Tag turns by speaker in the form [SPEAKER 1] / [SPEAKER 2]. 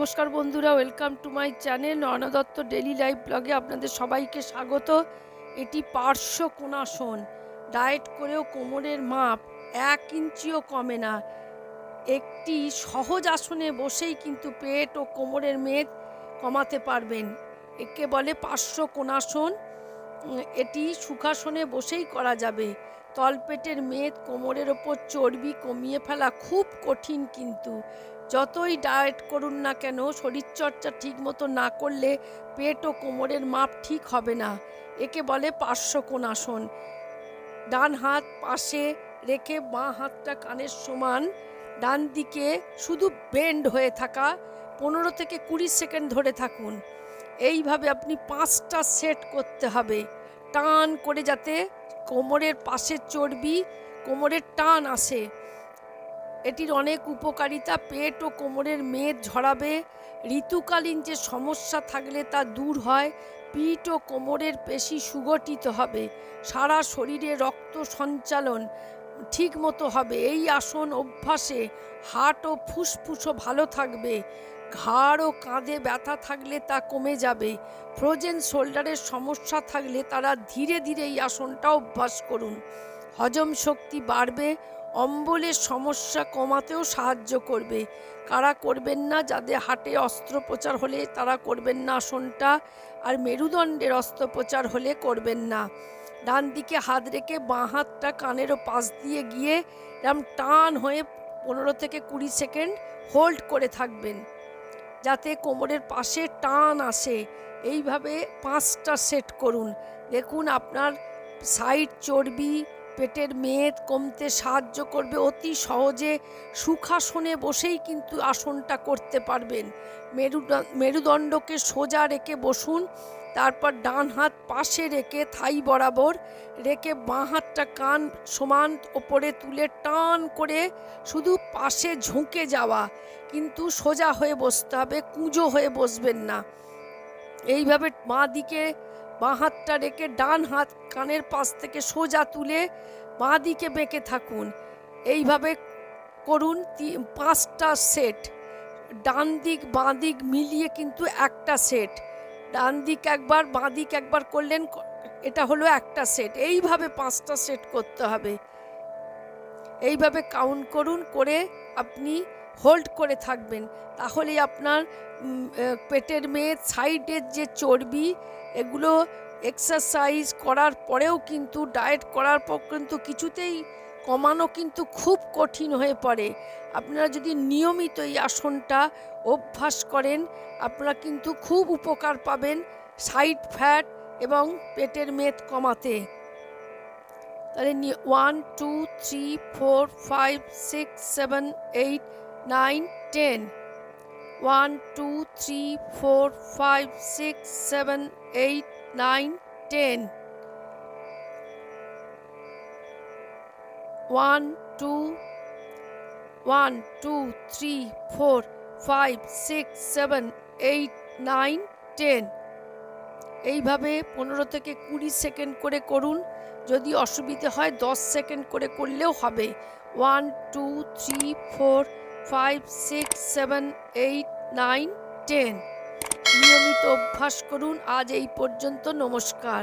[SPEAKER 1] নমস্কার বন্ধুরা, welcome to my channel Naina Dutta daily life ব্লগে আপনাদের সবাইকে স্বাগত। এটি পার্শ্ব কোণাসন। ডায়েট করেও কোমরের মাপ 1 ইঞ্চিও কমে না। একটি সহজ আসনে বসেই কিন্তু পেট ও কোমরের মেদ কমাতে পারবেন। একে বলে পার্শ্ব কোণাসন। এটি সুখাসনে বসেই করা যাবে। তলপেটের মেদ, কোমরের ওপর চর্বি কমিয়ে ফেলা খুব কঠিন, কিন্তু যতই ডায়েট করুন না কেন শরীরচর্চা ঠিক মতো না করলে পেট ও কোমরের মাপ ঠিক হবে না। একে বলে পার্শ্ব কোণাসন। ডান হাত পাশে রেখে বাঁ হাতটা কানের সমান, ডান দিকে শুধু বেন্ড হয়ে থাকা 15 থেকে 20 সেকেন্ড ধরে থাকুন। এইভাবে আপনি 5টা সেট করতে হবে, টান করে, যাতে কোমরের পাশের চর্বি কোমরের টান আসে। এটির অনেক উপকারিতা। পেট ও কোমরের মেদ ঝরাবে। ঋতুকালীন যে সমস্যা থাকলে তা দূর হয়। পিঠ ও কোমরের পেশি সুগঠিত হবে। সারা শরীরে রক্ত সঞ্চালন ঠিক মতো হবে। এই আসন অভ্যাসে হার্ট ও ফুসফুসও ভালো থাকবে। ঘাড় ও কাঁধে ব্যথা থাকলে তা কমে যাবে। ফ্রোজেন শোল্ডারের সমস্যা থাকলে তারা ধীরে ধীরে এই আসনটা অভ্যাস করুন। হজম শক্তি বাড়বে। অম্বলের সমস্যা কমাতেও সাহায্য করবে। কারা করবেন না? যাদের হার্টে অস্ত্রোপচার হলে তারা করবেন না আসনটা, আর মেরুদণ্ডের অস্ত্রোপচার হলে করবেন না। ডান দিকে হাত রেখে বাঁ হাতটা কানেরও পাশ দিয়ে গিয়ে এরম টান হয়ে 15 থেকে 20 সেকেন্ড হোল্ড করে থাকবেন, যাতে কোমরের পাশে টান আসে। এইভাবে 5টা সেট করুন। দেখুন আপনার সাইড চর্বি, পেটের মেদ কমতে সাহায্য করবে। অতি সহজে সুখাসনে বসেই কিন্তু আসনটা করতে পারবেন। মেরুদণ্ডকে সোজা রেখে বসুন। তারপর ডান হাত পাশে রেখে থাই বরাবর রেখে বাঁ হাতটা কান সমান ওপরে তুলে টান করে শুধু পাশে ঝুঁকে যাওয়া, কিন্তু সোজা হয়ে বসতে হবে, কুঁজো হয়ে বসবেন না। এইভাবে বাঁ হাতটা রেখে ডান হাত কানের পাশ থেকে সোজা তুলে বাঁ দিকে বেঁকে থাকুন। এইভাবে করুন 5টা সেট। ডান দিক বাঁ দিক মিলিয়ে কিন্তু একটা সেট। ডান দিক একবার বাঁ দিক একবার করলেন, এটা হলো একটা সেট। এইভাবে 5টা সেট করতে হবে। এইভাবে কাউন্ট করুন, করে আপনি হোল্ড করে থাকবেন। তাহলেই আপনার পেটের মেদ, সাইডের যে চর্বি, এগুলো এক্সারসাইজ করার পরেও কিন্তু, ডায়েট করার পর কিন্তু কিছুতেই কমানো কিন্তু খুব কঠিন হয়ে পড়ে। আপনারা যদি নিয়মিত এই আসনটা অভ্যাস করেন, আপনারা কিন্তু খুব উপকার পাবেন সাইড ফ্যাট এবং পেটের মেদ কমাতে। তাহলে 1 2 3 4 5 6 7 8 9 10। 1 2 3 4 5 6 7 8 9 10। 1 2 3 4 5 6 7 8 9 10। এইভাবে 15 থেকে 20 সেকেন্ড করে করুন। যদি অসুবিধে হয় 10 সেকেন্ড করে করলেও হবে। 1 2 3 4 5 6 7 8 9 10। নিয়মিত অভ্যাস করুন। আজ এই পর্যন্ত। নমস্কার।